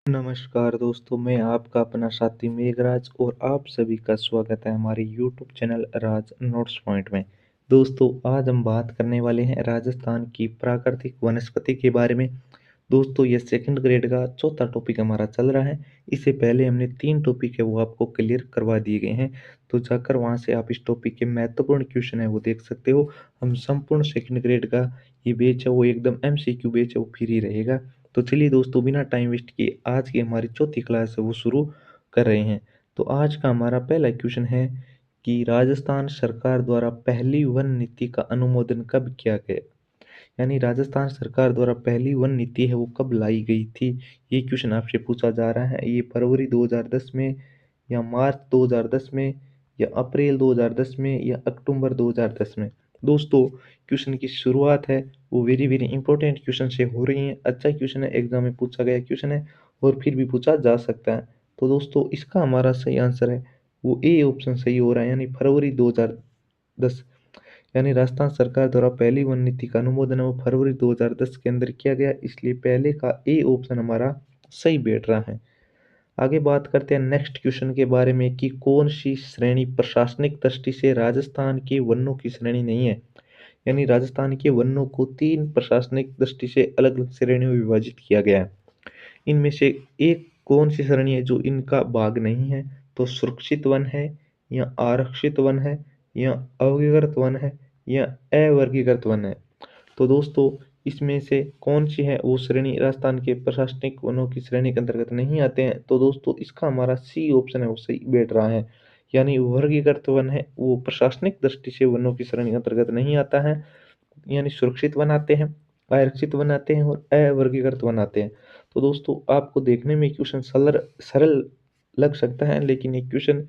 नमस्कार दोस्तों, मैं आपका अपना साथी मेघराज और आप सभी का स्वागत है हमारे YouTube चैनल राज नोट्स पॉइंट में। दोस्तों, आज हम बात करने वाले हैं राजस्थान की प्राकृतिक वनस्पति के बारे में। दोस्तों, ये सेकंड ग्रेड का चौथा टॉपिक हमारा चल रहा है। इससे पहले हमने 3 टॉपिक है वो आपको क्लियर करवा दिए गए हैं, तो जाकर वहाँ से आप इस टॉपिक के महत्वपूर्ण क्वेश्चन है वो देख सकते हो। हम संपूर्ण सेकंड ग्रेड का ये बैच है वो एकदम MCQ बैच है वो फ्री रहेगा। तो चलिए दोस्तों, बिना टाइम वेस्ट किए आज की हमारी चौथी क्लास है वो शुरू कर रहे हैं। तो आज का हमारा पहला क्वेश्चन है कि राजस्थान सरकार द्वारा पहली वन नीति का अनुमोदन कब किया गया। यानी राजस्थान सरकार द्वारा पहली वन नीति है वो कब लाई गई थी, ये क्वेश्चन आपसे पूछा जा रहा है। ये फरवरी 2010 में, या मार्च 2010 में, या अप्रैल 2010 में, या अक्टूबर 2010 में। दोस्तों, क्वेश्चन की शुरुआत है वो वेरी वेरी इंपॉर्टेंट क्वेश्चन से हो रही है। अच्छा क्वेश्चन है, एग्जाम में पूछा गया क्वेश्चन है और फिर भी पूछा जा सकता है। तो दोस्तों, इसका हमारा सही आंसर है वो ए ऑप्शन सही हो रहा है, यानी फरवरी 2010। यानी राजस्थान सरकार द्वारा पहली वन नीति का अनुमोदन है वो फरवरी 2010 के अंदर किया गया, इसलिए पहले का ए ऑप्शन हमारा सही बैठ रहा है। आगे बात करते हैं नेक्स्ट क्वेश्चन के बारे में कि कौन सी श्रेणी प्रशासनिक दृष्टि से राजस्थान के वनों की श्रेणी नहीं है। यानी राजस्थान के वनों को 3 प्रशासनिक दृष्टि से अलग अलग श्रेणियों में विभाजित किया गया है। इनमें से एक कौन सी श्रेणी है जो इनका भाग नहीं है, तो सुरक्षित वन है, या आरक्षित वन है, या अवर्गीकृत वन है, या अवर्गीकृत वन है। तो दोस्तों, इसमें से कौन सी है वो श्रेणी राजस्थान के प्रशासनिक वनों की श्रेणी के अंतर्गत नहीं आते हैं। तो दोस्तों, इसका हमारा सी ऑप्शन है वो सही बैठ रहा है। यानी वर्गीकृत वन है वो प्रशासनिक दृष्टि से वनों की श्रेणी के अंतर्गत नहीं आता है। यानी सुरक्षित वन आते हैं, आरक्षित वन आते हैं और अवर्गीकृत वन आते हैं। तो दोस्तों, आपको देखने में क्वेश्चन सरल सरल लग सकता है, लेकिन ये क्वेश्चन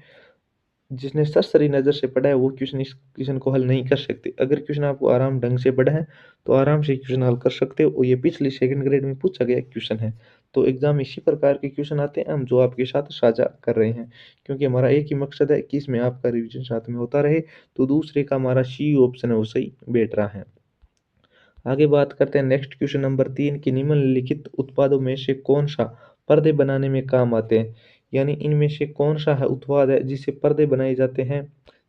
जिसने सरसरी नज़र से पढ़ा है वो क्वेश्चन इस क्वेश्चन को हल नहीं कर सकते। अगर क्वेश्चन आपको आराम ढंग से पढ़ा है तो आराम से क्वेश्चन हल कर सकते हो, और ये पिछली सेकंड ग्रेड में पूछा गया क्वेश्चन है। तो एग्जाम में इसी प्रकार के क्वेश्चन आते हैं हम जो आपके साथ साझा कर रहे हैं, क्योंकि हमारा एक ही मकसद है कि इसमें आपका रिविजन साथ में होता रहे। तो दूसरे का हमारा सी ऑप्शन है वो सही बैठ रहा है। आगे बात करते हैं नेक्स्ट क्वेश्चन नंबर 3 कि निम्नलिखित उत्पादों में से कौन सा पर्दे बनाने में काम आते हैं। यानी इनमें से कौन सा है उत्पाद है जिससे पर्दे बनाए जाते हैं।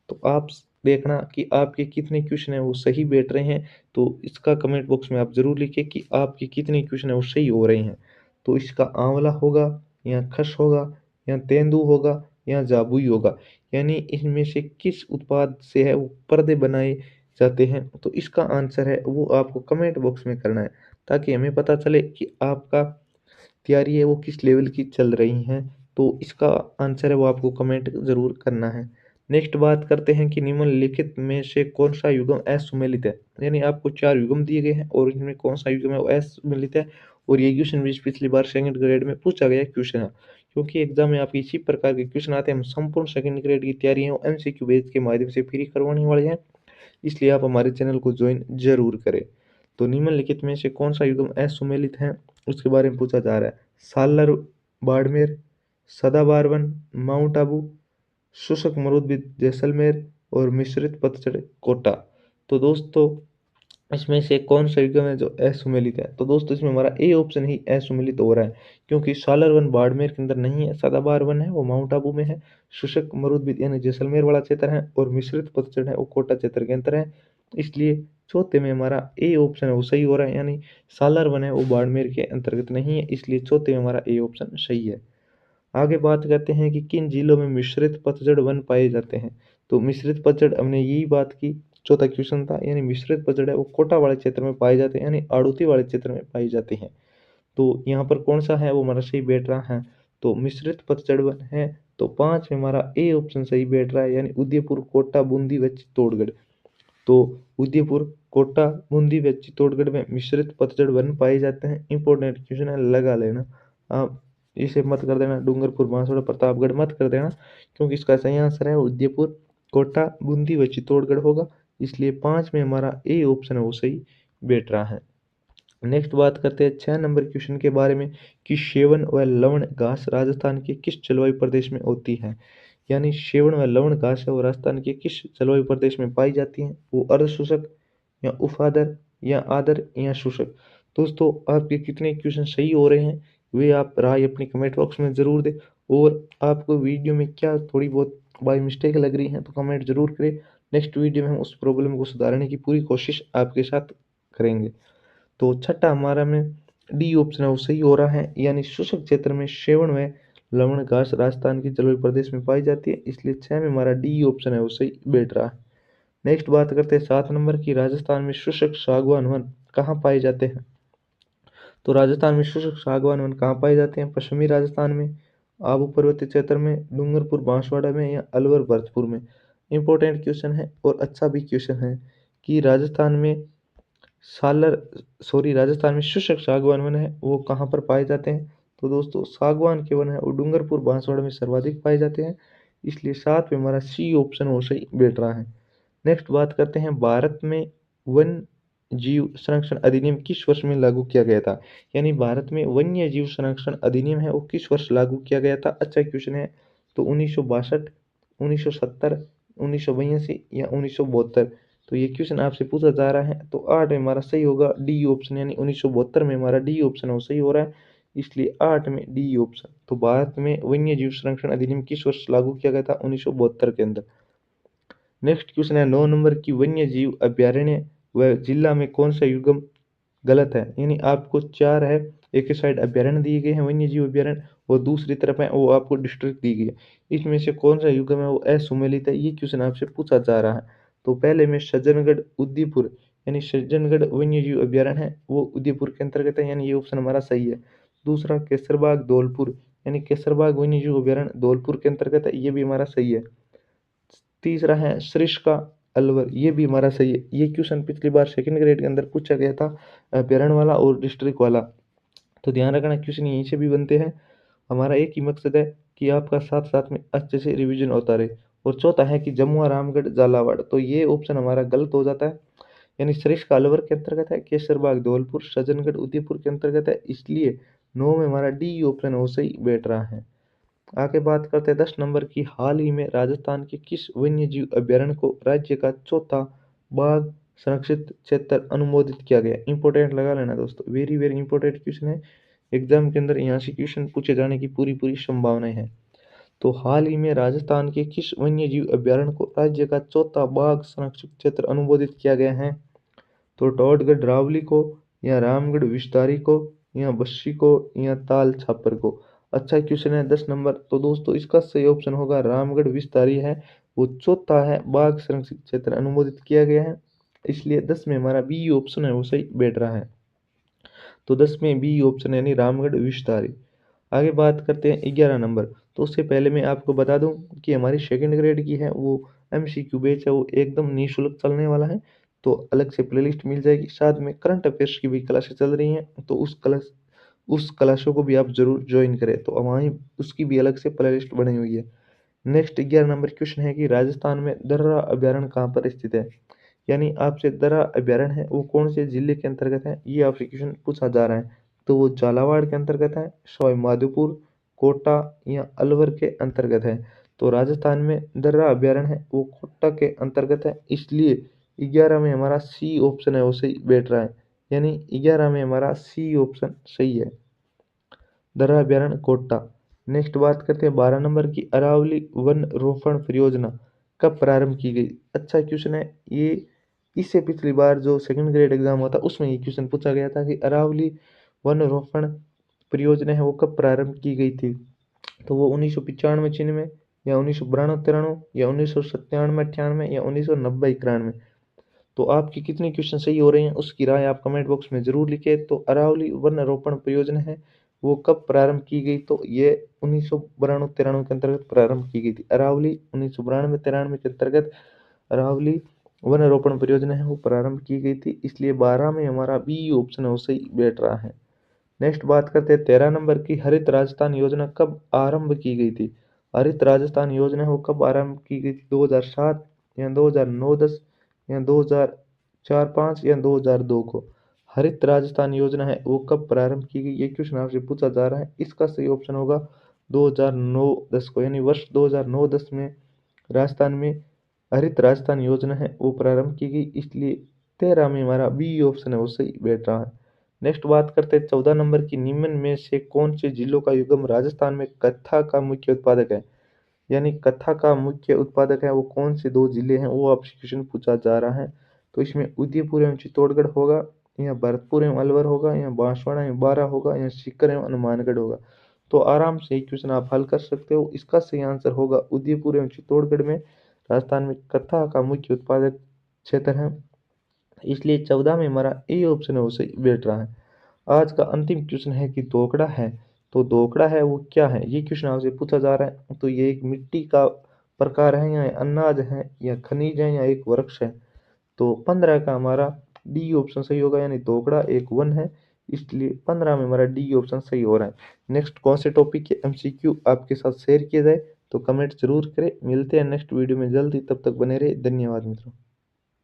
तो आप देखना कि आपके कितने क्वेश्चन है वो सही बैठ रहे हैं। तो इसका कमेंट बॉक्स में आप जरूर लिखिए कि आपके कितने क्वेश्चन है वो सही हो रहे हैं। तो इसका आंवला होगा, या खस होगा, या तेंदू होगा, या जाबुई होगा। यानी इनमें से किस उत्पाद से है वो पर्दे बनाए जाते हैं। तो इसका आंसर है वो आपको कमेंट बॉक्स में करना है, ताकि हमें पता चले कि आपका तैयारी है वो किस लेवल की चल रही है। तो इसका आंसर है वो आपको कमेंट ज़रूर करना है। नेक्स्ट बात करते हैं कि निम्नलिखित में से कौन सा युग्म असुमेलित है। यानी आपको 4 युग्म दिए गए हैं और इनमें कौन सा युग्म है वो असुमेलित है। और ये क्वेश्चन भी पिछली बार सेकंड ग्रेड में पूछा गया क्वेश्चन है, क्योंकि एग्जाम में आपके इसी प्रकार के क्वेश्चन आते हैं। हम संपूर्ण सेकंड ग्रेड की तैयारी है वो MCQ बेस के माध्यम से फ्री करवाने वाले हैं, इसलिए आप हमारे चैनल को ज्वाइन जरूर करें। तो निम्नलिखित में से कौन सा युग्म असुमेलित है उसके बारे में पूछा जा रहा है। सालर, बाड़मेर, सदाबहार वन, माउंट आबू, शुष्क मरुद्भिद जैसलमेर, और मिश्रित पतझड़ कोटा। तो दोस्तों, इसमें से कौन सा युग्म है जो असुमेलित है। तो दोस्तों, इसमें हमारा ए ऑप्शन ही असुमेलित हो रहा है, क्योंकि सालर वन बाड़मेर के अंदर नहीं है, सदाबहार वन है वो माउंट आबू में है, शुष्क मरुद्भिद यानी जैसलमेर वाला क्षेत्र है, और मिश्रित पतझड़ है वो कोटा क्षेत्र के अंदर है। इसलिए चौथे में हमारा ए ऑप्शन है वो सही हो रहा है, यानी सालर वन है वो बाड़मेर के अंतर्गत नहीं है, इसलिए चौथे में हमारा ए ऑप्शन सही है। आगे बात करते हैं कि किन जिलों में मिश्रित पतझड़ वन पाए जाते हैं। तो मिश्रित पतझड़ हमने यही बात की, चौथा क्वेश्चन था। यानी मिश्रित पतझड़ है वो कोटा वाले क्षेत्र में पाए जाते हैं, यानी आड़ूती वाले क्षेत्र में पाई जाती हैं। तो यहाँ पर कौन सा है वो हमारा सही बैठ रहा है, तो मिश्रित पतझड़ वन है। तो 5 में हमारा ए ऑप्शन सही बैठ रहा है, यानी उदयपुर, कोटा, बूंदी व चित्तौड़गढ़। तो उदयपुर, कोटा, बूंदी व चित्तौड़गढ़ में मिश्रित पतझड़ वन पाए जाते हैं। इंपॉर्टेंट क्वेश्चन है, लगा लेना आप। इसे मत कर देना डूंगरपुर, बांसवाड़ा, प्रतापगढ़ मत कर देना, क्योंकि इसका सही आंसर है उदयपुर, कोटा, बूंदी व चित्तौड़गढ़ होगा। इसलिए 5 में हमारा ए ऑप्शन है वो सही बैठ रहा है। नेक्स्ट बात करते हैं 6 नंबर क्वेश्चन के बारे में कि सेवन व लवण घास राजस्थान के किस जलवायु प्रदेश में होती है। यानी सेवन व लवण घास है वो राजस्थान के किस जलवायु प्रदेश में पाई जाती है। वो अर्ध शुष्क, या उफादर, या आदर, या शुष्क। दोस्तों, आपके कितने क्वेश्चन सही हो रहे हैं वे आप राय अपनी कमेंट बॉक्स में ज़रूर दें। और आपको वीडियो में क्या थोड़ी बहुत बाई मिस्टेक लग रही हैं तो कमेंट ज़रूर करें। नेक्स्ट वीडियो में हम उस प्रॉब्लम को सुधारने की पूरी कोशिश आपके साथ करेंगे। तो छठा हमारा में डी ऑप्शन है वो सही हो रहा है, यानी शुष्क क्षेत्र में सेवन व लवण घास राजस्थान के जलवायु प्रदेश में पाई जाती है, इसलिए 6 में हमारा डी ऑप्शन है वो सही बैठ रहा है। नेक्स्ट बात करते हैं 7 नंबर की, राजस्थान में शुष्क सागवान वन कहाँ पाए जाते हैं। तो राजस्थान में शुष्क सागवान वन कहाँ पाए जाते हैं, पश्चिमी राजस्थान में, आबू पर्वतीय क्षेत्र में, डूंगरपुर बांसवाड़ा में, या अलवर भरतपुर में। इंपॉर्टेंट क्वेश्चन है और अच्छा भी क्वेश्चन है कि राजस्थान में सालर राजस्थान में शुष्क सागवान वन है वो कहाँ पर पाए जाते हैं। तो दोस्तों सागवान के वन है वो डूंगरपुर बांसवाड़ा में सर्वाधिक पाए जाते हैं, इसलिए साथ में हमारा सी ऑप्शन वो सही बैठ रहा है। नेक्स्ट बात करते हैं, भारत में वन जीव संरक्षण अधिनियम किस वर्ष में लागू किया गया था। यानी भारत में वन्य जीव संरक्षण अधिनियम है वो किस वर्ष लागू किया गया था। अच्छा क्वेश्चन है। तो 1962, 1970, 1982 या 1972। तो ये क्वेश्चन आपसे पूछा जा रहा है, तो 8 में हमारा सही होगा डी ऑप्शन, यानी 1972 में हमारा डी ऑप्शन वो सही हो रहा है, इसलिए 8 में डी ऑप्शन। तो भारत में वन्य जीव संरक्षण अधिनियम किस वर्ष लागू किया गया था, 1972 के अंदर। नेक्स्ट क्वेश्चन है 9 नंबर की, वन्य जीव अभ्यारण्य व जिला में कौन सा युग्म गलत है। यानी आपको चार है, एक ही साइड अभ्यारण्य दिए गए हैं वन्य जीव अभ्यारण्य, और दूसरी तरफ है वो आपको डिस्ट्रिक्ट दी गई है, इसमें से कौन सा युग्म है वो असुमेलित है, ये क्वेश्चन आपसे पूछा जा रहा है। तो पहले में सज्जनगढ़ उदयपुर, यानी सज्जनगढ़ वन्य जीव अभ्यारण्य है वो उदयपुर के अंतर्गत है, यानी ये ऑप्शन हमारा सही है। दूसरा केसरबाग धौलपुर, यानी केसरबाग वन्य जीव अभ्यारण्य धौलपुर के अंतर्गत है, ये भी हमारा सही है। तीसरा है सरिस्का अलवर, ये भी हमारा सही है। ये क्वेश्चन पिछली बार सेकंड ग्रेड के अंदर पूछा गया था, अभ्यारण्य वाला और डिस्ट्रिक्ट वाला। तो ध्यान रखना क्वेश्चन यहीं से भी बनते हैं। हमारा एक ही मकसद है कि आपका साथ साथ में अच्छे से रिवीजन होता रहे। और चौथा है कि जमुआ रामगढ़ झालावाड़, तो ये ऑप्शन हमारा गलत हो जाता है, यानी सरिस्का अलवर के अंतर्गत है, केसरबाग धौलपुर, सज्जनगढ़ उदयपुर के अंतर्गत है, इसलिए 9 में हमारा डी ऑप्शन वो सही बैठ रहा है। आगे बात करते हैं 10 नंबर की, हाल ही में राजस्थान के किस वन्य जीव अभ्यारण्य को राज्य का चौथा बाघ संरक्षित क्षेत्र अनुमोदित किया गया। इंपॉर्टेंट लगा लेना दोस्तों, वेरी वेरी इंपॉर्टेंट क्वेश्चन है, एग्जाम के अंदर यहाँ से क्वेश्चन पूछे जाने की पूरी पूरी संभावनाएं हैं। तो हाल ही में राजस्थान के किस वन्य जीव अभ्यारण्य को राज्य का चौथा बाघ संरक्षित क्षेत्र अनुमोदित किया गया है। तो टोडगढ़ रावली को, या रामगढ़ विस्तारी को, या बस्सी को, या ताल छापर को। अच्छा क्वेश्चन है 10 नंबर। तो दोस्तों इसका सही ऑप्शन होगा रामगढ़ विस्तारी है, वो चौथा है बाघ संरक्षित क्षेत्र अनुमोदित किया गया है, इसलिए 10 में हमारा बी ऑप्शन है वो सही बैठ रहा है। तो 10 में बी ऑप्शन यानी रामगढ़ विस्तारी। आगे बात करते हैं 11 नंबर। तो उससे पहले मैं आपको बता दूं कि हमारी सेकंड ग्रेड की है वो एमसीक्यू बैच है, वो एकदम निःशुल्क चलने वाला है। तो अलग से प्लेलिस्ट मिल जाएगी, साथ में करंट अफेयर्स की भी क्लासेस चल रही हैं, तो उस क्लासों को भी आप जरूर ज्वाइन करें, तो वहीं उसकी भी अलग से प्लेलिस्ट बनी हुई है। नेक्स्ट 11 नंबर क्वेश्चन है कि राजस्थान में दर्रा अभ्यारण्य कहाँ पर स्थित है। यानी आपसे दर्रा अभ्यारण्य है वो कौन से जिले के अंतर्गत है, ये आपसे क्वेश्चन पूछा जा रहा है। तो वो झालावाड़ के अंतर्गत है, सवाई माधोपुर, कोटा, या अलवर के अंतर्गत है। तो राजस्थान में दर्रा अभ्यारण्य है वो कोटा के अंतर्गत है, इसलिए 11 में हमारा सी ऑप्शन है वो सही बैठ रहा है, यानी 11 में हमारा सी ऑप्शन सही है, दर्रा अभ्यारण्य कोटा। नेक्स्ट बात करते हैं 12 नंबर की, अरावली वन रोपण परियोजना कब प्रारंभ की गई। अच्छा क्वेश्चन है ये, इससे पिछली बार जो सेकंड ग्रेड एग्जाम हुआ था उसमें ये क्वेश्चन पूछा गया था कि अरावली वन रोपण परियोजना है वो कब प्रारंभ की गई थी। तो वो 1995 96, या 1992 93, या 1997 98, या 1990 91। तो आपकी कितनी क्वेश्चन सही हो रहे हैं उसकी राय आप कमेंट बॉक्स में जरूर लिखें। तो अरावली वन रोपण परियोजना है वो कब प्रारंभ की गई, तो ये 1992 93 के अंतर्गत प्रारंभ की गई थी। अरावली 1992 93 के अंतर्गत अरावली वन रोपण परियोजना है वो प्रारंभ की गई थी, इसलिए 12 में हमारा बी ऑप्शन है वो सही बैठ रहा है। नेक्स्ट बात करते हैं 13 नंबर की, हरित राजस्थान योजना कब आरंभ की गई थी। हरित राजस्थान योजना है वो कब आरंभ की गई थी, 2007, या 2009-10, या 2004-5, या 2002 को। हरित राजस्थान योजना है वो कब प्रारंभ की गई, ये क्वेश्चन आपसे पूछा जा रहा है, इसका सही ऑप्शन होगा 2009-10 को, यानी वर्ष 2009-10 में राजस्थान में हरित राजस्थान योजना है वो प्रारंभ की गई, इसलिए 13 में हमारा बी ऑप्शन है वो सही बैठ रहा है। नेक्स्ट बात करते हैं 14 नंबर की, निम्न में से कौन से जिलों का युगम राजस्थान में कत्था का मुख्य उत्पादक है। यानी कत्था का मुख्य उत्पादक है वो कौन से दो जिले हैं, वो आपसे क्वेश्चन पूछा जा रहा है। तो इसमें उदयपुर एवं चित्तौड़गढ़ होगा, या भरतपुर एवं अलवर होगा, या बांसवाड़ा एवं बारां होगा, या सीकर एवं हनुमानगढ़ होगा। तो आराम से ये क्वेश्चन आप हल कर सकते हो। इसका सही आंसर होगा उदयपुर एवं चित्तौड़गढ़ में राजस्थान में कत्था का मुख्य उत्पादक क्षेत्र है, इसलिए 14 में हमारा ए ऑप्शन है वो सही बैठ रहा है। आज का अंतिम क्वेश्चन है कि दोकड़ा है, तो दोकड़ा है वो क्या है, ये क्वेश्चन आपसे पूछा जा रहा है। तो ये एक मिट्टी का प्रकार है, या अनाज है, या खनिज है, या एक वृक्ष है। तो 15 का हमारा डी ऑप्शन सही होगा, यानी दोकड़ा एक वन है, इसलिए 15 में हमारा डी ऑप्शन सही हो रहा है। नेक्स्ट कौन से टॉपिक के एमसीक्यू आपके साथ शेयर किया जाए तो कमेंट जरूर करें। मिलते हैं नेक्स्ट वीडियो में जल्दी, तब तक बने रहे। धन्यवाद मित्रों।